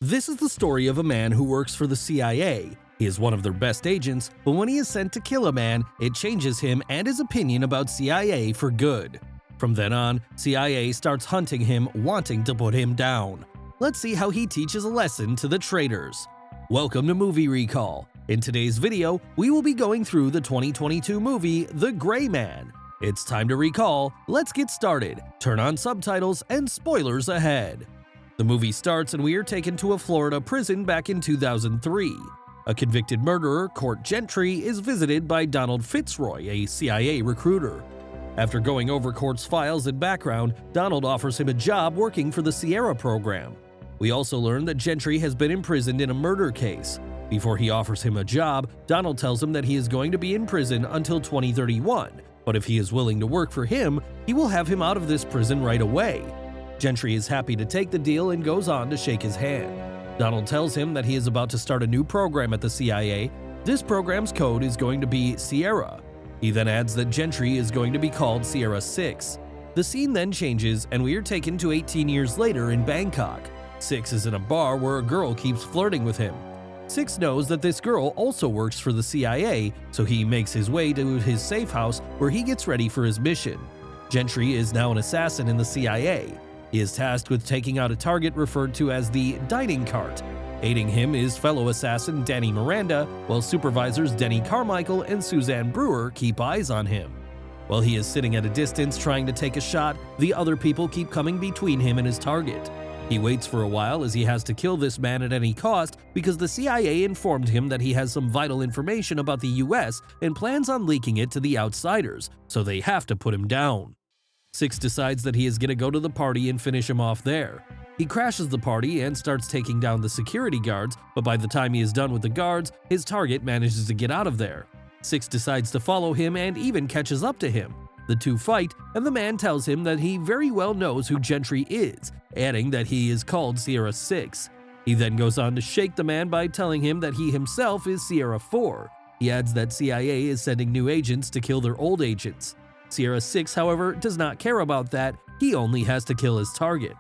This is the story of a man who works for the CIA. He is one of their best agents, but when he is sent to kill a man, it changes him and his opinion about CIA for good. From then on, CIA starts hunting him, wanting to put him down. Let's see how he teaches a lesson to the traitors. Welcome to Movie Recall. In today's video, we will be going through the 2022 movie The Gray Man. It's time to recall. Let's get started. Turn on subtitles and spoilers ahead. The movie starts and we are taken to a Florida prison back in 2003. A convicted murderer, Court Gentry, is visited by Donald Fitzroy, a CIA recruiter. After going over Court's files and background, Donald offers him a job working for the Sierra program. We also learn that Gentry has been imprisoned in a murder case. Before he offers him a job, Donald tells him that he is going to be in prison until 2031, but if he is willing to work for him, he will have him out of this prison right away. Gentry is happy to take the deal and goes on to shake his hand. Donald tells him that he is about to start a new program at the CIA. This program's code is going to be Sierra. He then adds that Gentry is going to be called Sierra 6. The scene then changes and we are taken to 18 years later in Bangkok. 6 is in a bar where a girl keeps flirting with him. 6 knows that this girl also works for the CIA, so he makes his way to his safe house where he gets ready for his mission. Gentry is now an assassin in the CIA. He is tasked with taking out a target referred to as the dining cart. Aiding him is fellow assassin Danny Miranda, while supervisors Denny Carmichael and Suzanne Brewer keep eyes on him. While he is sitting at a distance trying to take a shot, the other people keep coming between him and his target. He waits for a while as he has to kill this man at any cost because the CIA informed him that he has some vital information about the US and plans on leaking it to the outsiders, so they have to put him down. 6 decides that he is going to go to the party and finish him off there. He crashes the party and starts taking down the security guards, but by the time he is done with the guards, his target manages to get out of there. 6 decides to follow him and even catches up to him. The two fight, and the man tells him that he very well knows who Gentry is, adding that he is called Sierra 6. He then goes on to shake the man by telling him that he himself is Sierra 4. He adds that CIA is sending new agents to kill their old agents. Sierra 6, however, does not care about that. He only has to kill his target.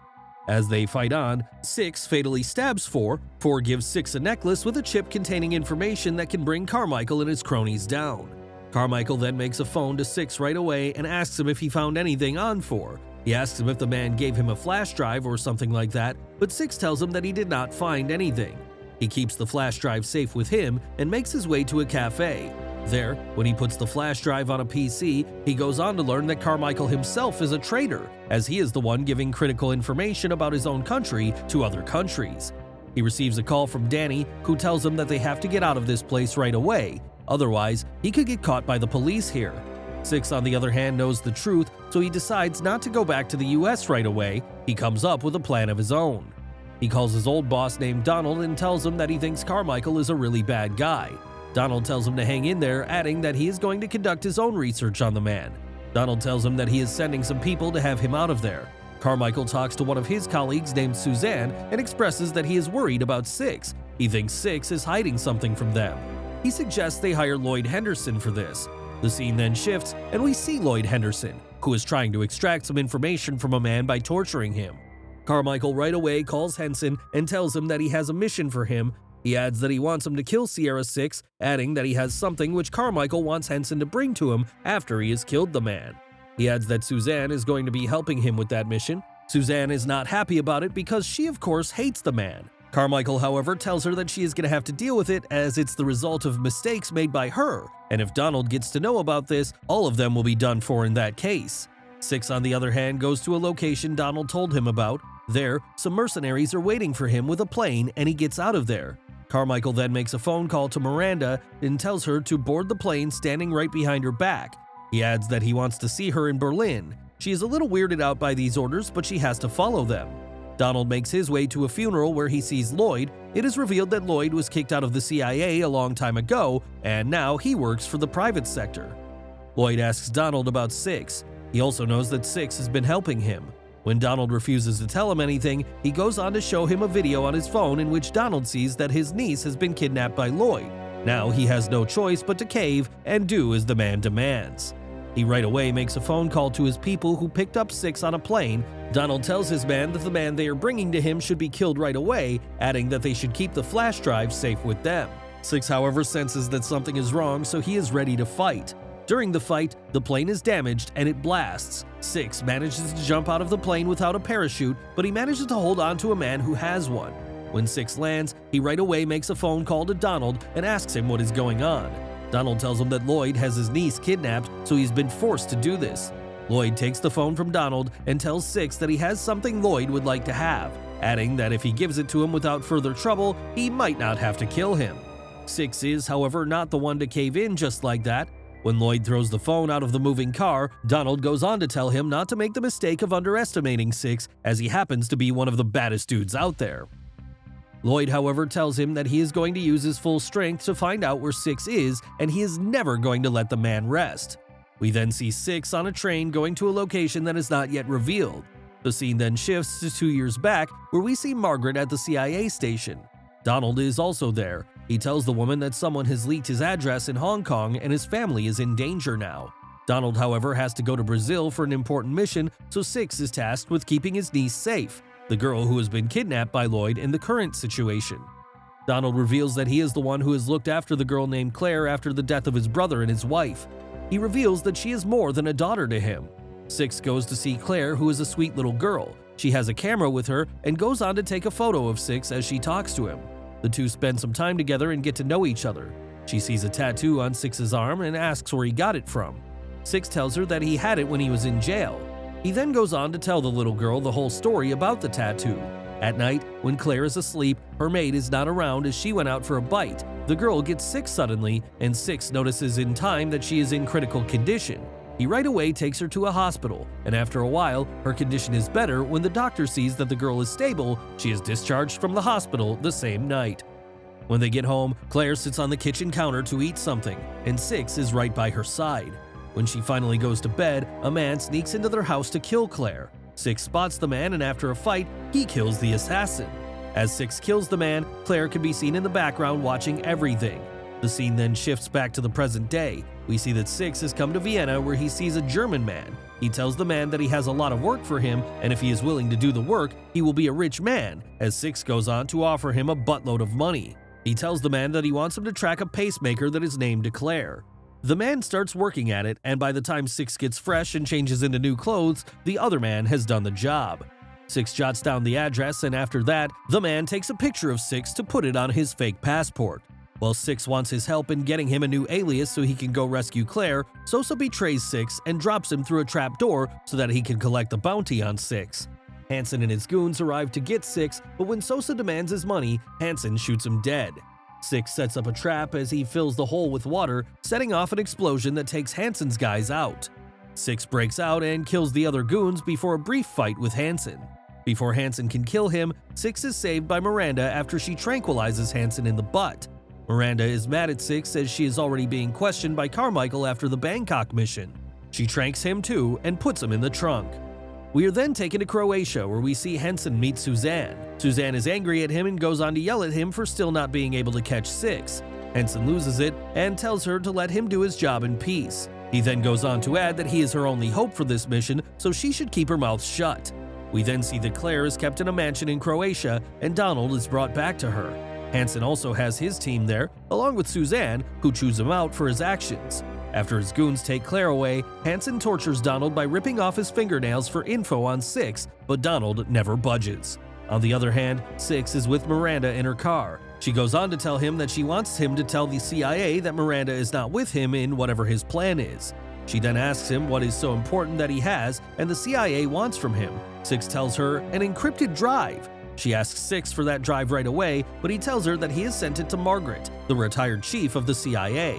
As they fight on, 6 fatally stabs 4. 4 gives 6 a necklace with a chip containing information that can bring Carmichael and his cronies down. Carmichael then makes a phone to 6 right away and asks him if he found anything on 4. He asks him if the man gave him a flash drive or something like that, but 6 tells him that he did not find anything. He keeps the flash drive safe with him and makes his way to a cafe. There, when he puts the flash drive on a PC, he goes on to learn that Carmichael himself is a traitor, as he is the one giving critical information about his own country to other countries. He receives a call from Danny, who tells him that they have to get out of this place right away, otherwise he could get caught by the police here. 6, on the other hand, knows the truth, so he decides not to go back to the US right away. He comes up with a plan of his own. He calls his old boss named Donald and tells him that he thinks Carmichael is a really bad guy. Donald tells him to hang in there, adding that he is going to conduct his own research on the man. Donald tells him that he is sending some people to have him out of there. Carmichael talks to one of his colleagues named Suzanne and expresses that he is worried about 6. He thinks 6 is hiding something from them. He suggests they hire Lloyd Henderson for this. The scene then shifts and we see Lloyd Henderson, who is trying to extract some information from a man by torturing him. Carmichael right away calls Henson and tells him that he has a mission for him. He adds that he wants him to kill Sierra 6, adding that he has something which Carmichael wants Henson to bring to him after he has killed the man. He adds that Suzanne is going to be helping him with that mission. Suzanne is not happy about it because she of course hates the man. Carmichael, however, tells her that she is going to have to deal with it as it's the result of mistakes made by her, and if Donald gets to know about this, all of them will be done for in that case. 6, on the other hand, goes to a location Donald told him about. There, some mercenaries are waiting for him with a plane and he gets out of there. Carmichael then makes a phone call to Miranda and tells her to board the plane standing right behind her back. He adds that he wants to see her in Berlin. She is a little weirded out by these orders, but she has to follow them. Donald makes his way to a funeral where he sees Lloyd. It is revealed that Lloyd was kicked out of the CIA a long time ago, and now he works for the private sector. Lloyd asks Donald about 6. He also knows that 6 has been helping him. When Donald refuses to tell him anything, he goes on to show him a video on his phone in which Donald sees that his niece has been kidnapped by Lloyd. Now he has no choice but to cave and do as the man demands. He right away makes a phone call to his people who picked up 6 on a plane. Donald tells his man that the man they are bringing to him should be killed right away, adding that they should keep the flash drive safe with them. 6, however, senses that something is wrong, so he is ready to fight. During the fight, the plane is damaged and it blasts. 6 manages to jump out of the plane without a parachute, but he manages to hold on to a man who has one. When 6 lands, he right away makes a phone call to Donald and asks him what is going on. Donald tells him that Lloyd has his niece kidnapped, so he's been forced to do this. Lloyd takes the phone from Donald and tells 6 that he has something Lloyd would like to have, adding that if he gives it to him without further trouble, he might not have to kill him. 6 is, however, not the one to cave in just like that. When Lloyd throws the phone out of the moving car, Donald goes on to tell him not to make the mistake of underestimating 6, as he happens to be one of the baddest dudes out there. Lloyd, however, tells him that he is going to use his full strength to find out where 6 is, and he is never going to let the man rest. We then see 6 on a train going to a location that is not yet revealed. The scene then shifts to 2 years back, where we see Margaret at the CIA station. Donald is also there. He tells the woman that someone has leaked his address in Hong Kong and his family is in danger now. Donald, however, has to go to Brazil for an important mission, so 6 is tasked with keeping his niece safe, the girl who has been kidnapped by Lloyd in the current situation. Donald reveals that he is the one who has looked after the girl named Claire after the death of his brother and his wife. He reveals that she is more than a daughter to him. 6 goes to see Claire, who is a sweet little girl. She has a camera with her and goes on to take a photo of 6 as she talks to him. The two spend some time together and get to know each other. She sees a tattoo on 6's arm and asks where he got it from. 6 tells her that he had it when he was in jail. He then goes on to tell the little girl the whole story about the tattoo. At night, when Claire is asleep, her maid is not around as she went out for a bite. The girl gets sick suddenly, and 6 notices in time that she is in critical condition. He right away takes her to a hospital, and after a while, her condition is better. When the doctor sees that the girl is stable, she is discharged from the hospital the same night. When they get home, Claire sits on the kitchen counter to eat something, and 6 is right by her side. When she finally goes to bed, a man sneaks into their house to kill Claire. 6 spots the man, and after a fight, he kills the assassin. As 6 kills the man, Claire can be seen in the background watching everything. The scene then shifts back to the present day. We see that 6 has come to Vienna, where he sees a German man. He tells the man that he has a lot of work for him, and if he is willing to do the work, he will be a rich man, as 6 goes on to offer him a buttload of money. He tells the man that he wants him to track a pacemaker that is named Claire. The man starts working at it, and by the time 6 gets fresh and changes into new clothes, the other man has done the job. 6 jots down the address, and after that, the man takes a picture of 6 to put it on his fake passport. While 6 wants his help in getting him a new alias so he can go rescue Claire, Sosa betrays 6 and drops him through a trap door so that he can collect the bounty on 6. Hansen and his goons arrive to get 6, but when Sosa demands his money, Hansen shoots him dead. 6 sets up a trap as he fills the hole with water, setting off an explosion that takes Hansen's guys out. 6 breaks out and kills the other goons before a brief fight with Hansen. Before Hansen can kill him, 6 is saved by Miranda after she tranquilizes Hansen in the butt. Miranda is mad at 6 as she is already being questioned by Carmichael after the Bangkok mission. She tranks him too and puts him in the trunk. We are then taken to Croatia, where we see Hansen meet Suzanne. Suzanne is angry at him and goes on to yell at him for still not being able to catch 6. Hansen loses it and tells her to let him do his job in peace. He then goes on to add that he is her only hope for this mission, so she should keep her mouth shut. We then see that Claire is kept in a mansion in Croatia and Donald is brought back to her. Hansen also has his team there, along with Suzanne, who chews him out for his actions. After his goons take Claire away, Hansen tortures Donald by ripping off his fingernails for info on 6, but Donald never budges. On the other hand, 6 is with Miranda in her car. She goes on to tell him that she wants him to tell the CIA that Miranda is not with him in whatever his plan is. She then asks him what is so important that he has and the CIA wants from him. 6 tells her an encrypted drive. She asks 6 for that drive right away, but he tells her that he has sent it to Margaret, the retired chief of the CIA.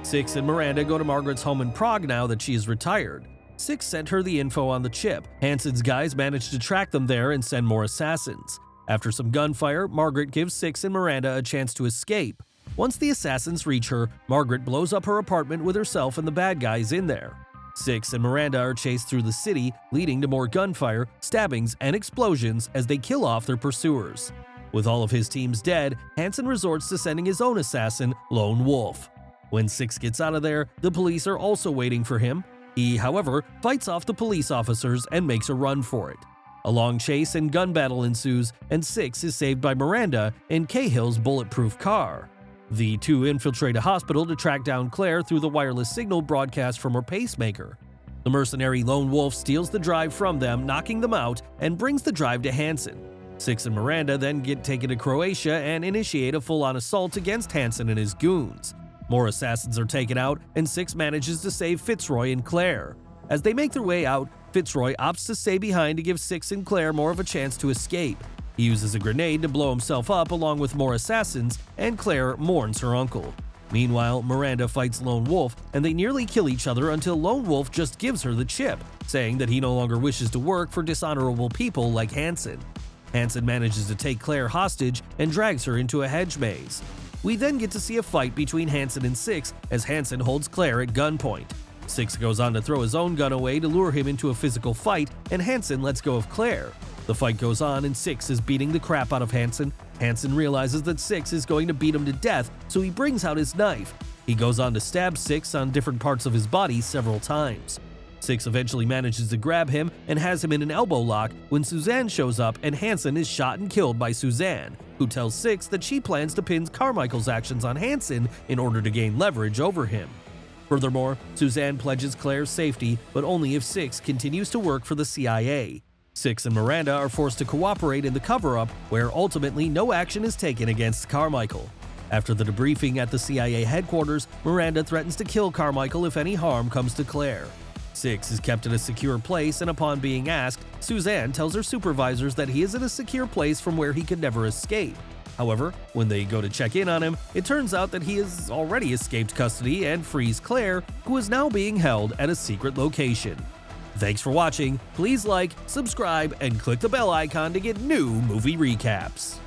6 and Miranda go to Margaret's home in Prague now that she is retired. 6 sent her the info on the chip. Hansen's guys manage to track them there and send more assassins. After some gunfire, Margaret gives 6 and Miranda a chance to escape. Once the assassins reach her, Margaret blows up her apartment with herself and the bad guys in there. 6 and Miranda are chased through the city, leading to more gunfire, stabbings, and explosions as they kill off their pursuers. With all of his teams dead, Hansen resorts to sending his own assassin, Lone Wolf. When 6 gets out of there, the police are also waiting for him. He, however, fights off the police officers and makes a run for it. A long chase and gun battle ensues, and Six is saved by Miranda in Cahill's bulletproof car. The two infiltrate a hospital to track down Claire through the wireless signal broadcast from her pacemaker. The mercenary lone wolf steals the drive from them, knocking them out, and brings the drive to Hansen. Six and Miranda then get taken to Croatia and initiate a full-on assault against Hansen and his goons. More assassins are taken out, and Six manages to save Fitzroy and Claire. As they make their way out, Fitzroy opts to stay behind to give Six and Claire more of a chance to escape. He uses a grenade to blow himself up along with more assassins, and Claire mourns her uncle. Meanwhile, Miranda fights Lone Wolf, and they nearly kill each other until Lone Wolf just gives her the chip, saying that he no longer wishes to work for dishonorable people like Hansen. Hansen manages to take Claire hostage and drags her into a hedge maze. We then get to see a fight between Hansen and Six as Hansen holds Claire at gunpoint. Six goes on to throw his own gun away to lure him into a physical fight, and Hansen lets go of Claire. The fight goes on and Six is beating the crap out of Hansen. Hansen realizes that Six is going to beat him to death, so he brings out his knife. He goes on to stab Six on different parts of his body several times. Six eventually manages to grab him and has him in an elbow lock when Suzanne shows up, and Hansen is shot and killed by Suzanne, who tells Six that she plans to pin Carmichael's actions on Hansen in order to gain leverage over him. Furthermore, Suzanne pledges Claire's safety, but only if Six continues to work for the CIA. Six and Miranda are forced to cooperate in the cover-up, where ultimately no action is taken against Carmichael. After the debriefing at the CIA headquarters, Miranda threatens to kill Carmichael if any harm comes to Claire. Six is kept in a secure place, and upon being asked, Suzanne tells her supervisors that he is in a secure place from where he could never escape. However, when they go to check in on him, it turns out that he has already escaped custody and frees Claire, who is now being held at a secret location. Thanks for watching. Please like, subscribe, and click the bell icon to get new movie recaps.